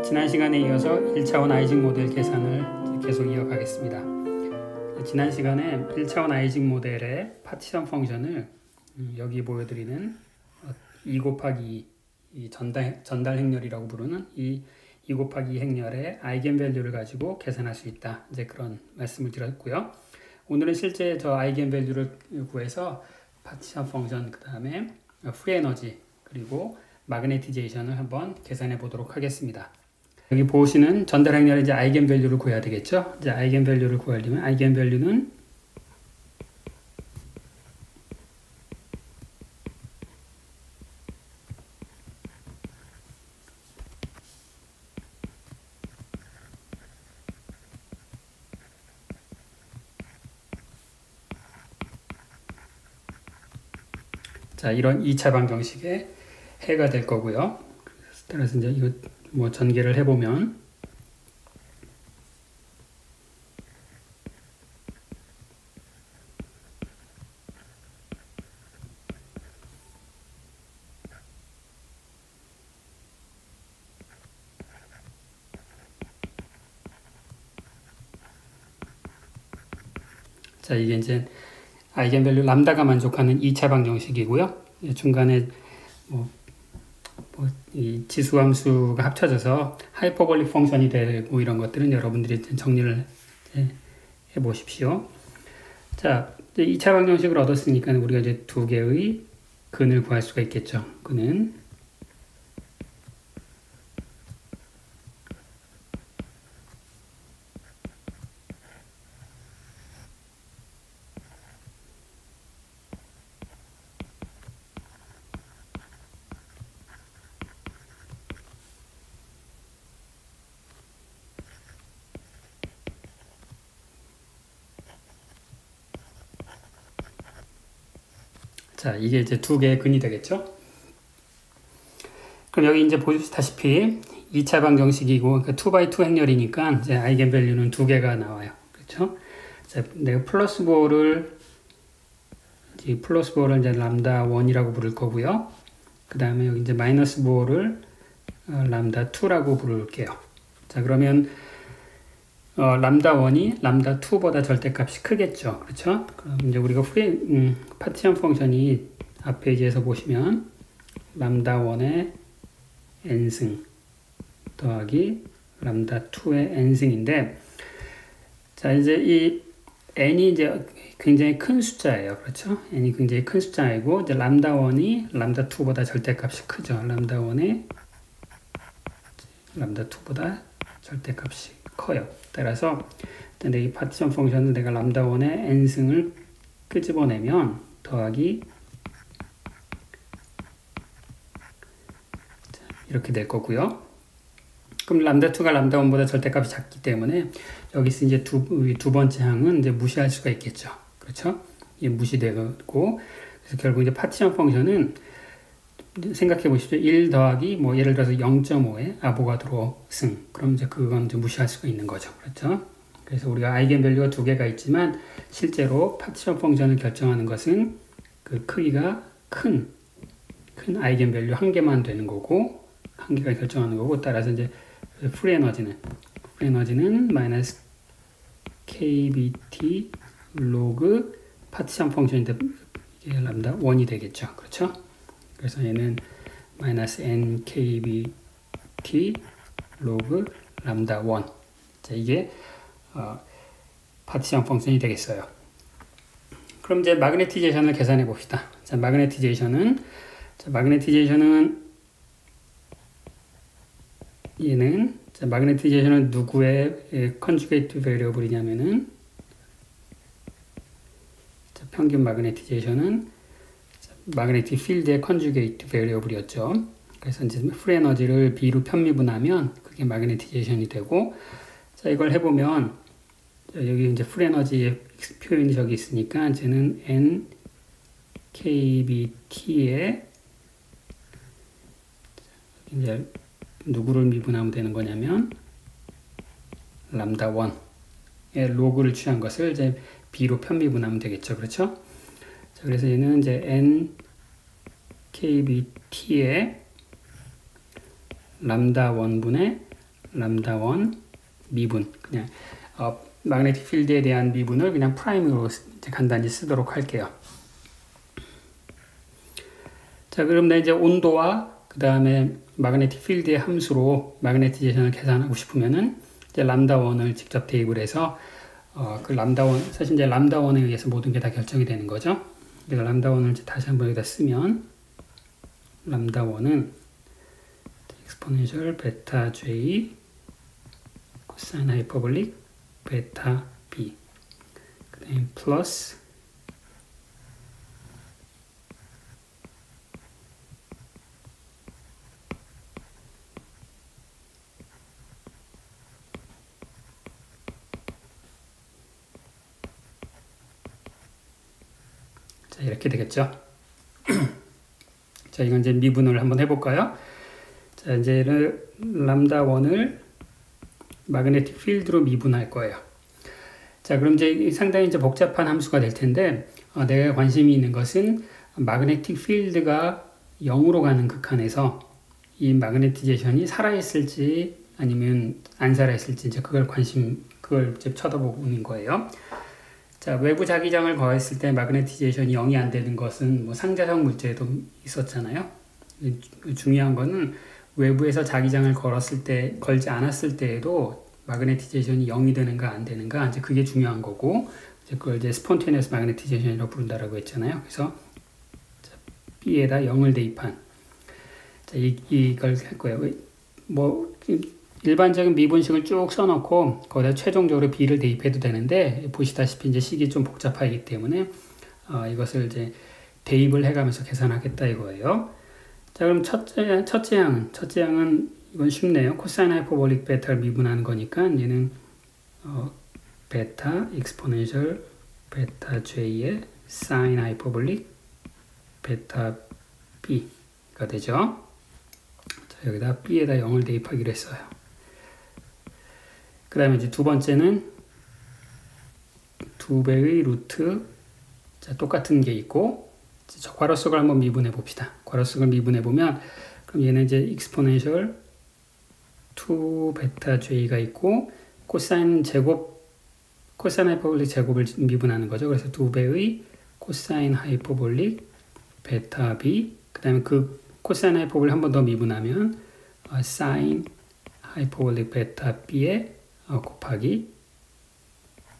지난 시간에 이어서 1차원 아이징 모델 계산을 계속 이어가겠습니다. 지난 시간에 1차원 아이징 모델의 파티션 펑션을 여기 보여드리는 2 곱하기 2 전달 행렬이라고 부르는 이 2 곱하기 2 행렬의 아이겐밸류를 가지고 계산할 수 있다. 이제 그런 말씀을 드렸고요. 오늘은 실제 저 아이겐밸류를 구해서 파티션 펑션, 그 다음에 프리 에너지, 그리고 마그네티제이션을 한번 계산해 보도록 하겠습니다. 여기 보시는 전달 행렬의 이제 아이겐밸류를 구해야 되겠죠. 이제 아이겐밸류를 구하려면 아이겐밸류는 자, 이런 2차 방정식의 해가 될 거고요. 따라서 이제 이거 뭐 전개를 해보면 자, 이게 이제 아이겐밸류 람다가 만족하는 2차 방정식이고요. 중간에 이 지수함수가 합쳐져서 하이퍼볼릭 펑션이 되고 이런 것들은 여러분들이 정리를 해 보십시오. 자, 2차 방정식을 얻었으니까 우리가 이제 두 개의 근을 구할 수가 있겠죠. 근은 자, 이게 이제 두 개의 근이 되겠죠. 그럼 여기 이제 보시다시피 2차 방정식이고, 그러니까 2x2 행렬이니까 이제 아이겐밸류는 두 개가 나와요. 그렇죠? 자, 내가 플러스4를 이제 람다 1이라고 부를 거고요. 그 다음에 여기 이제 마이너스 4를 람다 2라고 부를게요. 자, 그러면 람다 1이 람다 2보다 절대값이 크겠죠. 그렇죠? 그럼 이제 우리가 파티션 펑션이 앞 페이지에서 보시면 람다 1의 n승 더하기 람다 2의 n승인데, 자, 이제 이 n이 이제 굉장히 큰 숫자예요. 그렇죠? n이 굉장히 큰 숫자이고, 이제 람다 1이 람다 2보다 절대값이 크죠. 람다 1의 람다 2보다 절대값이 커요. 따라서 이 파티션 펑션은 내가 람다 1의 n승을 끄집어내면 더하기 이렇게 될 거고요. 그럼 람다 2가 람다 1보다 절대값이 작기 때문에 여기서 이제 두 번째 항은 이제 무시할 수가 있겠죠. 그렇죠? 이게 무시되고, 그래서 결국 이제 파티션 펑션은 생각해 보십시오. 1 더하기 뭐 예를 들어서 0.5의 아보가드로 승. 그럼 이제 그건 이제 무시할 수가 있는 거죠. 그렇죠? 그래서 우리가 아이겐밸류가 두 개가 있지만 실제로 파티션 펑션을 결정하는 것은 그 크기가 큰 아이겐밸류 한 개만 되는 거고, 한 개가 결정하는 거고, 따라서 이제 프리 에너지는 마이너스 kbt 로그 파티션 펑션인데 이게 람다 1이 되겠죠. 그렇죠? 그래서 얘는 마이너스 nkbt 로그 람다 1. 자, 이게 파티션 펑션이 되겠어요. 그럼 이제 마그네티제이션을 계산해 봅시다. 자, 마그네티제이션은 마그네티제이션은 누구의 컨주게이트 베리어블이냐면은, 평균 마그네티제이션은 마그네틱 필드의 컨주게이트 베리어블이었죠. 그래서 이제 프리 에너지를 B로 편미분하면 그게 마그네티제이션이 되고, 자, 이걸 해보면 여기 이제 프리 에너지의 표현이 저기 있으니까 이제는 nkbt에 이제 누구를 미분하면 되는 거냐면 람다 1의 로그를 취한 것을 이제 B로 편미분하면 되겠죠. 그렇죠? 자, 그래서 얘는 이제 nkbt의 람다 1분의 람다 1 미분, 그냥 magnetic field에 대한 미분을 그냥 프라임으로 이제 간단히 쓰도록 할게요. 자, 그럼 이제 온도와 그 다음에 magnetic field의 함수로 magnetization을 계산하고 싶으면은 이제 람다 1을 직접 대입을 해서 그 람다 1, 사실 이제 람다 1에 의해서 모든 게 다 결정이 되는 거죠. 그래서 람다 1을 이제 다시 한번 여기다 쓰면 람다 1은 exponential 베타 j 코사인 하이퍼볼릭 베타 b 그 다음에 플러스 자, 이렇게 되겠죠. 자, 이건 이제 미분을 한번 해볼까요? 자, 이제 람다 1을 magnetic field로 미분할 거예요. 자, 그럼 이제 상당히 이제 복잡한 함수가 될 텐데, 내가 관심이 있는 것은 magnetic field가 0으로 가는 극한에서 이 magnetization이 살아있을지 아니면 안 살아있을지 이제 그걸 이제 쳐다보는 거예요. 자, 외부 자기장을 거했을 때 magnetization이 0이 안 되는 것은 뭐 상자성 물질에도 있었잖아요. 중요한 거는 외부에서 자기장을 걸지 않았을 때에도 magnetization이 0이 되는가 안 되는가 이제 그게 중요한 거고, 이제 그걸 이제 spontaneous magnetization이라고 부른다라고 했잖아요. 그래서 B에다 0을 대입한, 자, 이걸 할 거예요. 뭐 일반적인 미분식을 쭉 써놓고 거기다 최종적으로 B를 대입해도 되는데, 보시다시피 이제 식이 좀 복잡하기 때문에 이것을 이제 대입을 해가면서 계산하겠다 이거예요. 자, 그럼 첫째 양은 이건 쉽네요. 코사인 하이퍼볼릭 베타를 미분하는 거니까 얘는 베타 익스포넨셜 베타 j의 사인 하이퍼볼릭 베타 b가 되죠. 자, 여기다 b에다 0을 대입하기로 했어요. 그 다음에 이제 두 번째는 2배의 루트, 자, 똑같은 게 있고, 저 괄호속을 한번 미분해 봅시다. 괄호속을 미분해 보면, 그럼 얘는 이제 익스포넨셜 2 베타 j가 있고, 코사인 하이퍼볼릭 제곱을 미분하는 거죠. 그래서 2배의 코사인 하이퍼볼릭 베타 b, 그 다음에 그 코사인 하이퍼볼릭 한 번 더 미분하면 사인 하이퍼볼릭 베타 b에 곱하기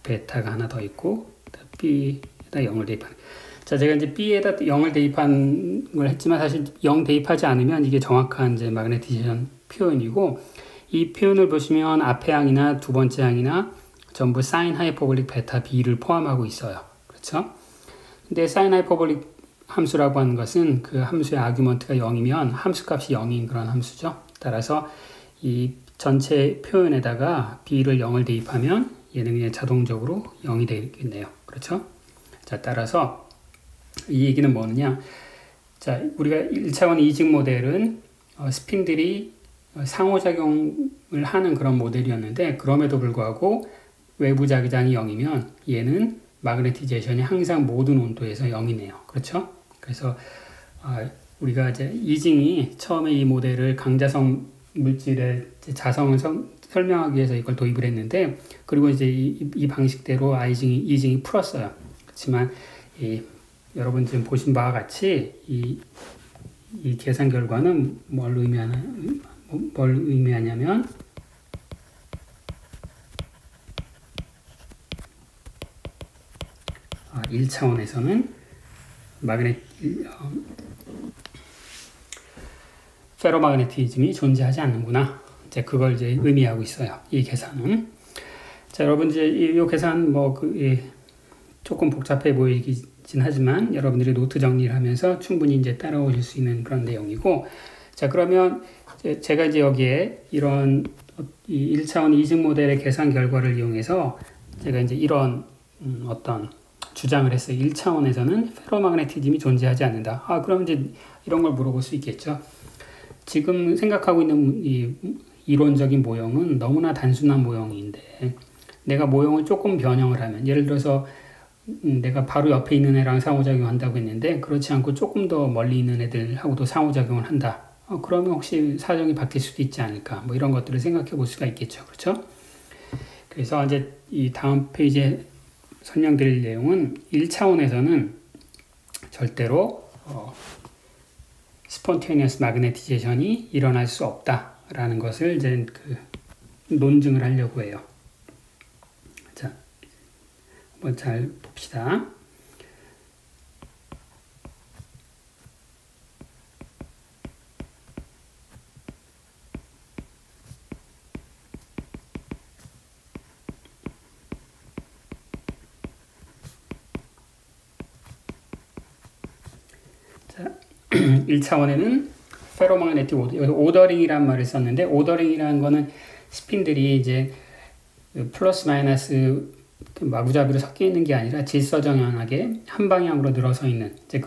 베타가 하나 더 있고, b에다 0을 대입하는. 자, 제가 이제 b에다 0을 대입한 걸 했지만 사실 0 대입하지 않으면 이게 정확한 이제 magnetization 표현이고, 이 표현을 보시면 앞에 항이나 두 번째 항이나 전부 사인 하이퍼볼릭 베타 b를 포함하고 있어요. 그렇죠? 근데 사인 하이퍼볼릭 함수라고 하는 것은 그 함수의 아규먼트가 0이면 함수값이 0인 그런 함수죠. 따라서 이 전체 표현에다가 b를 0을 대입하면 얘는 그냥 자동적으로 0이 되겠네요. 그렇죠? 자, 따라서 이 얘기는 뭐냐? 자, 우리가 1차원 이직 모델은 스핀들이 상호작용을 하는 그런 모델이었는데, 그럼에도 불구하고 외부 자기장이 0이면 얘는 마그네티제이션이 항상 모든 온도에서 0이네요. 그렇죠? 그래서 우리가 이제 이징이 처음에 이 모델을 강자성 물질의 자성을 설명하기 위해서 이걸 도입을 했는데, 그리고 이제 이 방식대로 이징이 풀었어요. 그렇지만 여러분 지금 보신 바와 같이 이 계산 결과는 뭘 의미하냐면 1차원에서는 페로마그네티즘이 존재하지 않는구나. 이제 그걸 이제 의미하고 있어요. 이 계산은. 자, 여러분 이제 이 계산 조금 복잡해 보이긴 하지만 여러분들이 노트 정리를 하면서 충분히 이제 따라오실 수 있는 그런 내용이고, 자, 그러면 제가 이제 여기에 이런 이 1차원 이직 모델의 계산 결과를 이용해서 제가 이제 이런 어떤 주장을 했어요. 1차원에서는 페로마그네티즘이 존재하지 않는다. 그럼 이제 이런 걸 물어볼 수 있겠죠. 지금 생각하고 있는 이 이론적인 모형은 너무나 단순한 모형인데, 내가 모형을 조금 변형을 하면, 예를 들어서 내가 바로 옆에 있는 애랑 상호작용을 한다고 했는데, 그렇지 않고 조금 더 멀리 있는 애들하고도 상호작용을 한다. 그러면 혹시 사정이 바뀔 수도 있지 않을까? 뭐 이런 것들을 생각해 볼 수가 있겠죠. 그렇죠? 그래서 이제 이 다음 페이지에 설명드릴 내용은 1차원에서는 절대로 스폰테니어스 마그네티제이션이 일어날 수 없다라는 것을 이제 논증을 하려고 해요. 자, 한번 잘 봅시다. 자, 1차원에는 페로마그네틱 오더링이라는 말을 썼는데, 오더링이라는 거는 스핀들이 이제 플러스 마이너스 마구잡이로 섞여 있는 게 아니라 질서정연하게 한 방향으로 늘어서 있는, 이제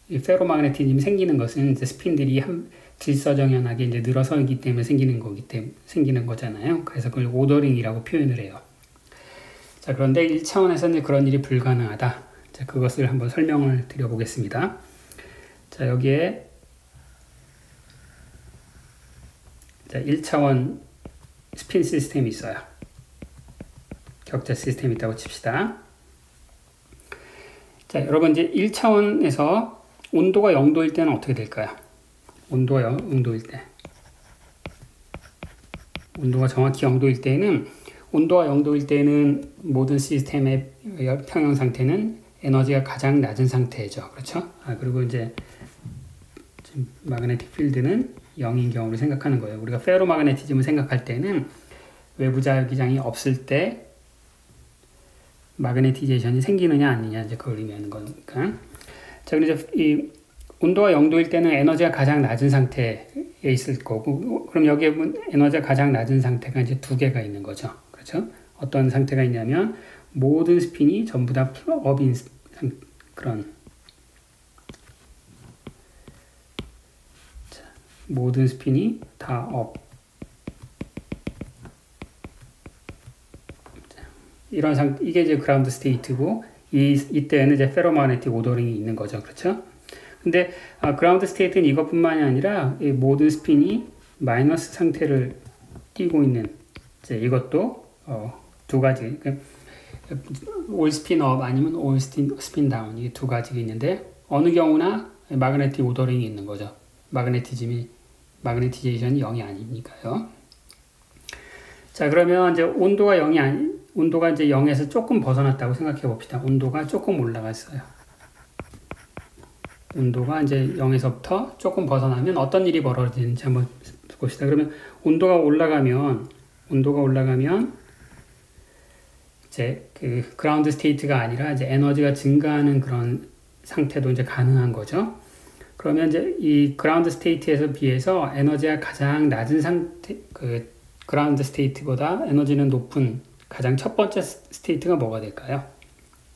이 페로마그네티즘이 생기는 것은 이제 스핀들이 질서정연하게 이제 늘어서 있기 때문에 생기는 거잖아요. 그래서 그걸 오더링이라고 표현을 해요. 자, 그런데 1차원에서는 그런 일이 불가능하다. 자, 그것을 한번 설명을 드려보겠습니다. 자, 여기에 1차원 스핀 시스템이 있어요. 격자 시스템이 있다고 칩시다. 자, 여러분 이제 1차원에서 온도가 0도일 때는 어떻게 될까요? 온도가 0도일 때. 온도가 정확히 0도일 때는 모든 시스템의 평형 상태는 에너지가 가장 낮은 상태죠. 그렇죠? 그리고 이제 지금 마그네틱 필드는 0인 경우를 생각하는 거예요. 우리가 페로마그네티즘을 생각할 때는 외부 자기장이 없을 때 마그네티제이션이 생기느냐 아니냐 이제 그걸 의미하는 거니까. 자, 그럼 이제 이 온도가 0도일 때는 에너지가 가장 낮은 상태에 있을 거고, 그럼 여기에 에너지가 가장 낮은 상태가 이제 두 개가 있는 거죠. 그렇죠? 어떤 상태가 있냐면 모든 스핀이 전부 다 업인 그런, 자, 모든 스핀이 다 업, 이게 이제 그라운드 스테이트고, 이때는 이제 페로마그네틱 오더링이 있는 거죠. 그렇죠? 근데 그라운드 스테이트는 이것뿐만이 아니라 이 모든 스핀이 마이너스 상태를 띄고 있는, 이제 이것도 두 가지, 올 스핀 업 아니면 올 스핀 다운, 이 두 가지가 있는데 어느 경우나 마그네틱 오더링이 있는 거죠. 마그네티제이션이 0이 아니니까요. 자, 그러면 이제 온도가 이제 0에서 조금 벗어났다고 생각해 봅시다. 온도가 조금 올라갔어요. 온도가 이제 0에서부터 조금 벗어나면 어떤 일이 벌어지는지 한번 봅시다. 그러면 온도가 올라가면 이제 그라운드 스테이트가 아니라 이제 에너지가 증가하는 그런 상태도 이제 가능한 거죠. 그러면 이제 이 그라운드 스테이트에서 비해서 에너지가 가장 낮은 상태, 그라운드 스테이트보다 에너지는 높은 가장 첫 번째 스테이트가 뭐가 될까요?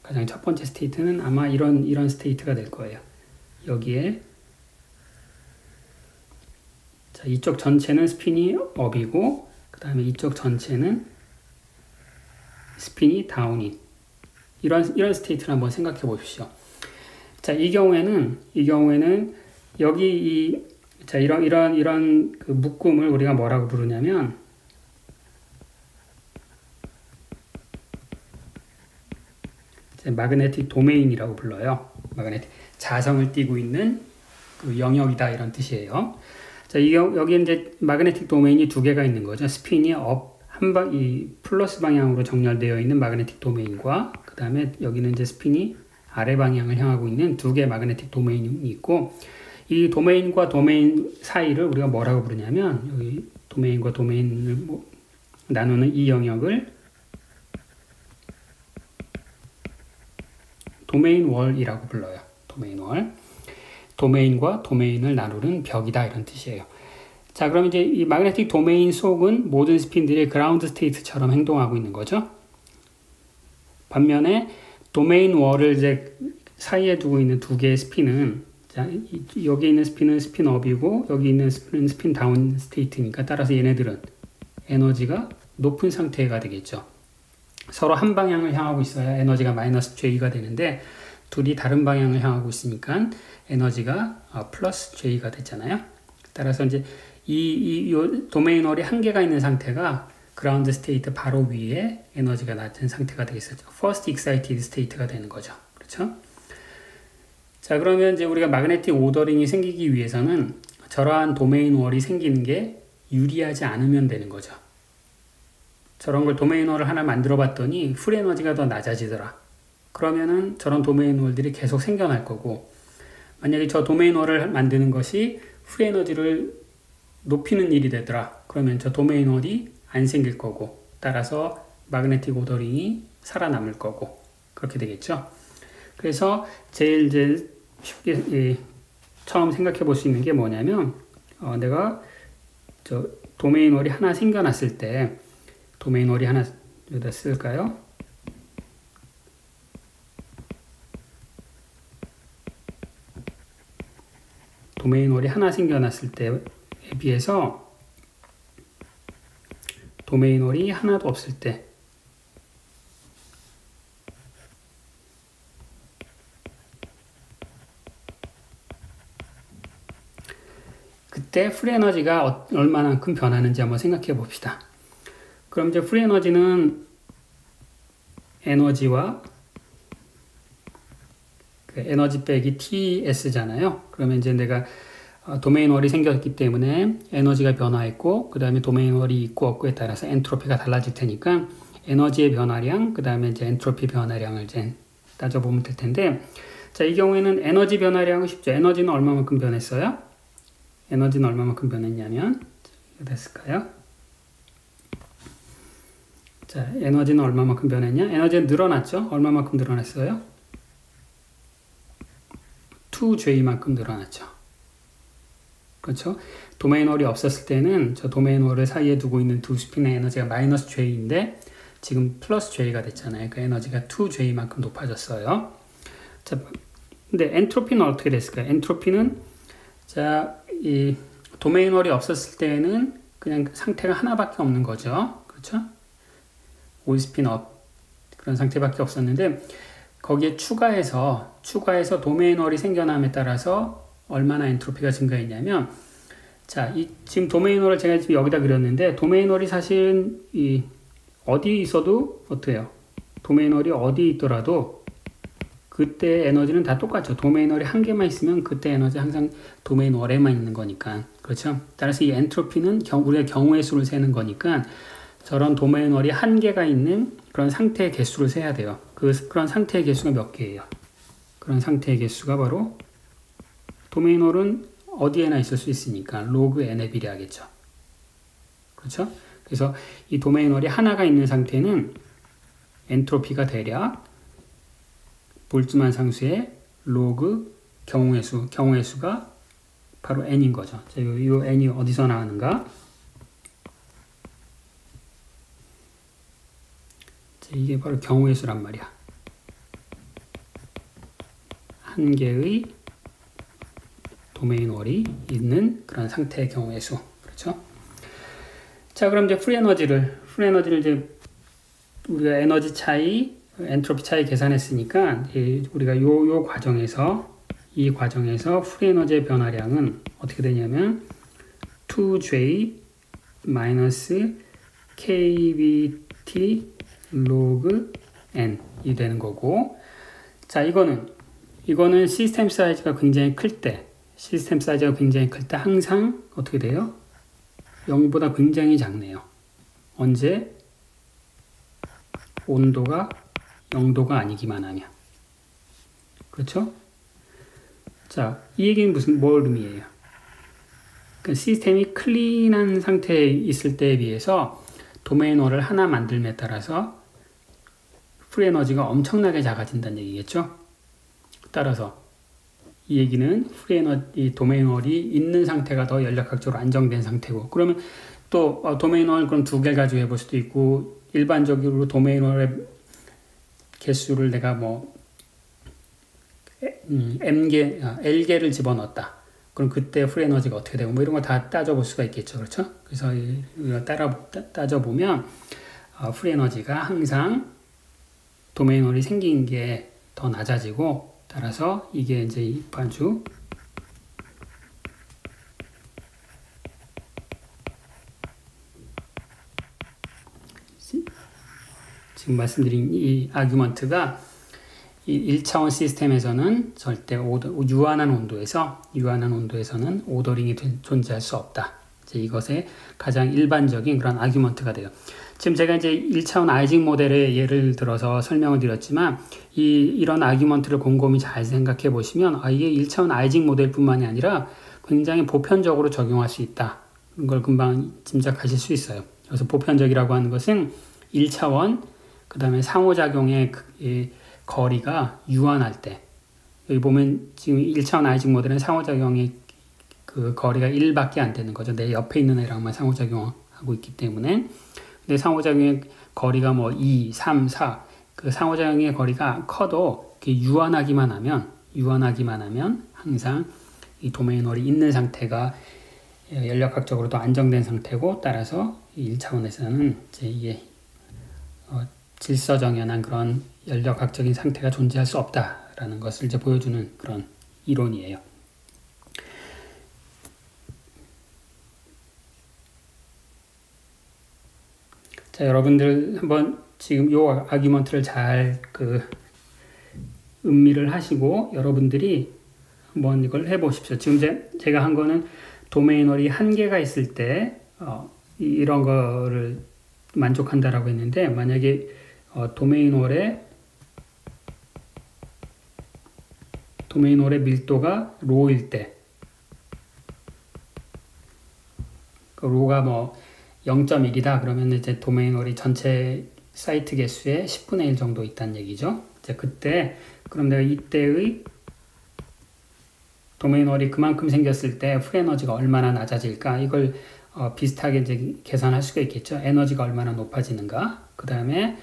가장 첫 번째 스테이트는 아마 이런 스테이트가 될 거예요. 여기에, 자, 이쪽 전체는 스핀이 업이고, 그 다음에 이쪽 전체는 스핀이 다운인, 이런 스테이트를 한번 생각해 보십시오. 자, 이 경우에는 여기 이런 그 묶음을 우리가 뭐라고 부르냐면 마그네틱 도메인이라고 불러요. 마그네틱 자성을 띠고 있는 그 영역이다, 이런 뜻이에요. 자, 여기 이제 마그네틱 도메인이 두 개가 있는 거죠. 스핀이 이 플러스 방향으로 정렬되어 있는 마그네틱 도메인과, 그 다음에 여기는 이제 스핀이 아래 방향을 향하고 있는 두 개의 마그네틱 도메인이 있고, 이 도메인과 도메인 사이를 우리가 뭐라고 부르냐면, 여기 도메인과 도메인을 나누는 이 영역을 도메인 월이라고 불러요. 도메인 월. 도메인과 도메인을 나누는 벽이다, 이런 뜻이에요. 자, 그럼 이제 이 마그네틱 도메인 속은 모든 스핀들이 그라운드 스테이트처럼 행동하고 있는 거죠. 반면에 도메인 월을 이제 사이에 두고 있는 두 개의 스핀은, 자, 여기 있는 스핀은 스핀 업이고 여기 있는 스핀은 스핀 다운 스테이트니까, 따라서 얘네들은 에너지가 높은 상태가 되겠죠. 서로 한 방향을 향하고 있어야 에너지가 마이너스 J가 되는데, 둘이 다른 방향을 향하고 있으니까 에너지가 플러스 J가 됐잖아요. 따라서 이제 이 도메인 월이 한 개가 있는 상태가 그라운드 스테이트 바로 위에 에너지가 낮은 상태가 되겠죠. First excited state가 되는 거죠. 그렇죠? 자, 그러면 이제 우리가 마그네틱 오더링이 생기기 위해서는 저러한 도메인 월이 생기는 게 유리하지 않으면 되는 거죠. 저런 걸 도메인 월을 하나 만들어 봤더니 풀 에너지가 더 낮아지더라. 그러면은 저런 도메인 월들이 계속 생겨날 거고, 만약에 저 도메인 월을 만드는 것이 풀 에너지를 높이는 일이 되더라. 그러면 저 도메인 월이 안 생길 거고, 따라서 마그네틱 오더링이 살아남을 거고, 그렇게 되겠죠. 그래서 제일 쉽게 처음 생각해 볼 수 있는 게 뭐냐면, 내가 저 도메인 월이 하나 생겨났을 때, 도메인 월이 하나 여기다 쓸까요? 도메인 월이 하나 생겨났을 때에 비해서 도메인 월이 하나도 없을 때 그때 프리 에너지가 얼마만큼 변하는지 한번 생각해 봅시다. 그럼 이제 프리 에너지는 에너지와 그 에너지 빼기 TS잖아요. 그러면 이제 내가 도메인 월이 생겼기 때문에 에너지가 변화했고, 그 다음에 도메인 월이 있고 없고에 따라서 엔트로피가 달라질 테니까 에너지의 변화량, 그 다음에 이제 엔트로피 변화량을 이제 따져보면 될 텐데, 자, 이 경우에는 에너지 변화량은 쉽죠. 에너지는 얼마만큼 변했어요? 에너지는 얼마만큼 변했냐면, 이거 됐을까요? 자, 에너지는 얼마만큼 변했냐? 에너지는 늘어났죠? 얼마만큼 늘어났어요? 2J만큼 늘어났죠. 그렇죠? 도메인 월이 없었을 때는 저 도메인 월을 사이에 두고 있는 두 스핀의 에너지가 마이너스 J인데 지금 플러스 J가 됐잖아요. 그 에너지가 2J만큼 높아졌어요. 자, 근데 엔트로피는 어떻게 됐을까요? 엔트로피는 자, 이 도메인 월이 없었을 때는 그냥 상태가 하나밖에 없는 거죠. 그렇죠? 올 스핀 업 그런 상태밖에 없었는데 거기에 추가해서 도메인 월이 생겨남에 따라서 얼마나 엔트로피가 증가했냐면, 자, 지금 도메인 월을 제가 지금 여기다 그렸는데, 도메인 월이 사실은 어디에 있어도 어때요? 도메인 월이 어디에 있더라도 그때 에너지는 다 똑같죠. 도메인 월이 한 개만 있으면 그때 에너지 항상 도메인 월에만 있는 거니까. 그렇죠? 따라서 이 엔트로피는 우리가 경우의 수를 세는 거니까 저런 도메인 월이 한 개가 있는 그런 상태의 개수를 세야 돼요. 그런 상태의 개수가 몇 개예요? 그런 상태의 개수가 바로 도메인 월은 어디에나 있을 수 있으니까 로그 n에 비례하겠죠. 그렇죠? 그래서 이 도메인 월이 하나가 있는 상태는 엔트로피가 대략 볼츠만 상수의 로그 경우의 수가 바로 n인 거죠. 자, 이 n이 어디서 나오는가? 자, 이게 바로 경우의 수란 말이야. 한 개의 도메인 월이 있는 그런 상태의 경우의 수. 그렇죠? 자, 그럼 이제 프리 에너지를 이제 우리가 에너지 차이, 엔트로피 차이 계산했으니까 우리가 이 과정에서 프리 에너지의 변화량은 어떻게 되냐면 2J KBT log n이 되는 거고, 자, 이거는 시스템 사이즈가 굉장히 클 때 항상 어떻게 돼요? 0보다 굉장히 작네요. 언제? 온도가 0도가 아니기만 하면. 그렇죠? 자, 이 얘기는 뭘 의미해요? 그 시스템이 클린한 상태에 있을 때에 비해서 도메인 월을 하나 만들면 따라서 프리 에너지가 엄청나게 작아진다는 얘기겠죠? 따라서 이 얘기는 이 도메인 월이 있는 상태가 더 연력학적으로 안정된 상태고, 그러면 또 도메인 월 그럼 두 개를 가지고 해볼 수도 있고, 일반적으로 도메인 월의 개수를 내가 L개를 집어넣었다. 그럼 그때 프리 에너지가 어떻게 되고 이런 거 다 따져볼 수가 있겠죠. 그렇죠? 그래서 따져보면 프리 에너지가 항상 도메인 월이 생긴 게 더 낮아지고 따라서 이게 이제 입하주 지금 말씀드린 이 아규먼트가 이 1차원 시스템에서는 절대 유한한 온도에서는 오더링이 존재할 수 없다. 이제 이것의 가장 일반적인 그런 아규먼트가 돼요. 지금 제가 이제 1차원 아이징 모델의 예를 들어서 설명을 드렸지만 이런 아규먼트를 곰곰이 잘 생각해 보시면 이게 1차원 아이징 모델뿐만이 아니라 굉장히 보편적으로 적용할 수 있다. 그걸 금방 짐작하실 수 있어요. 그래서 보편적이라고 하는 것은 1차원 그 다음에 상호작용의 거리가 유한할 때, 여기 보면 지금 1차원 아이징 모델은 상호작용의 그 거리가 1밖에 안 되는 거죠. 내 옆에 있는 애랑만 상호작용하고 있기 때문에. 근데 상호작용의 거리가 뭐 2, 3, 4, 그 상호작용의 거리가 커도 유한하기만 하면 항상 이 도메인월이 있는 상태가 연력학적으로도 안정된 상태고, 따라서 1차원에서는 이제 이게 질서정연한 그런 연력학적인 상태가 존재할 수 없다라는 것을 이제 보여주는 그런 이론이에요. 자, 여러분들 한번 지금 요 아규먼트를 잘 음미를 하시고 여러분들이 한번 이걸 해보십시오. 지금 제가 한 거는 도메인월이 한계가 있을 때 이런 거를 만족한다라고 했는데, 만약에 도메인월의 밀도가 로일 때, 로가 뭐 0.1이다 그러면 이제 도메인월이 전체 사이트 개수의 10분의 1 정도 있다는 얘기죠. 이제 그때 그럼 내가 이때의 도메인월이 그만큼 생겼을 때 프리에너지가 얼마나 낮아질까, 이걸 비슷하게 이제 계산할 수가 있겠죠. 에너지가 얼마나 높아지는가, 그 다음에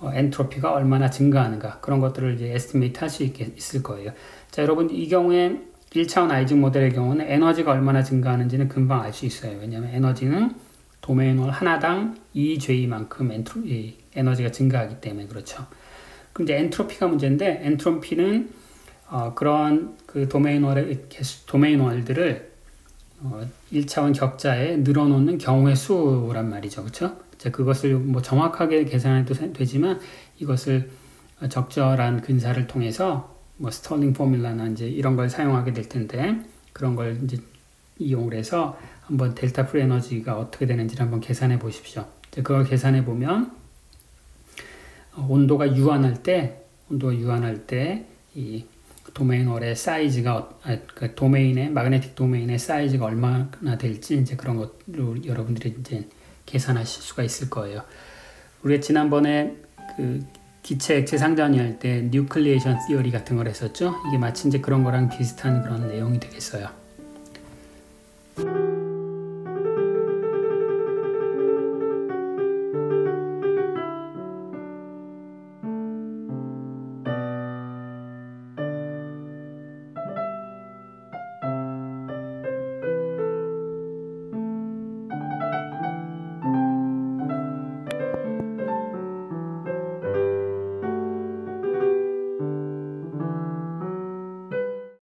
엔트로피가 얼마나 증가하는가, 그런 것들을 이제 에스티메이트 할 수 있을 거예요. 자, 여러분, 이 경우에 1차원 아이징 모델의 경우는 에너지가 얼마나 증가하는지는 금방 알 수 있어요. 왜냐하면 에너지는 도메인월 하나당 2J만큼 에너지가 증가하기 때문에 그렇죠. 그럼 이제 엔트로피가 문제인데, 엔트로피는 그런 그 도메인월들을 1차원 격자에 늘어놓는 경우의 수란 말이죠. 그렇죠? 그것을 뭐 정확하게 계산해도 되지만 이것을 적절한 근사를 통해서 뭐 스털링 포뮬라나 이제 이런 걸 사용하게 될 텐데, 그런 걸 이제 이용을 해서 한번 델타 프리 에너지가 어떻게 되는지를 한번 계산해 보십시오. 그걸 계산해 보면 온도가 유한할 때 이 도메인월의 사이즈가 마그네틱 도메인의 사이즈가 얼마나 될지 이제 그런 것을 여러분들이 이제 계산하실 수가 있을 거예요. 우리가 지난번에 그 기체 액체 상전이 할 때 뉴클리에이션 티어리 같은 걸 했었죠. 이게 마치 이제 그런 거랑 비슷한 그런 내용이 되겠어요.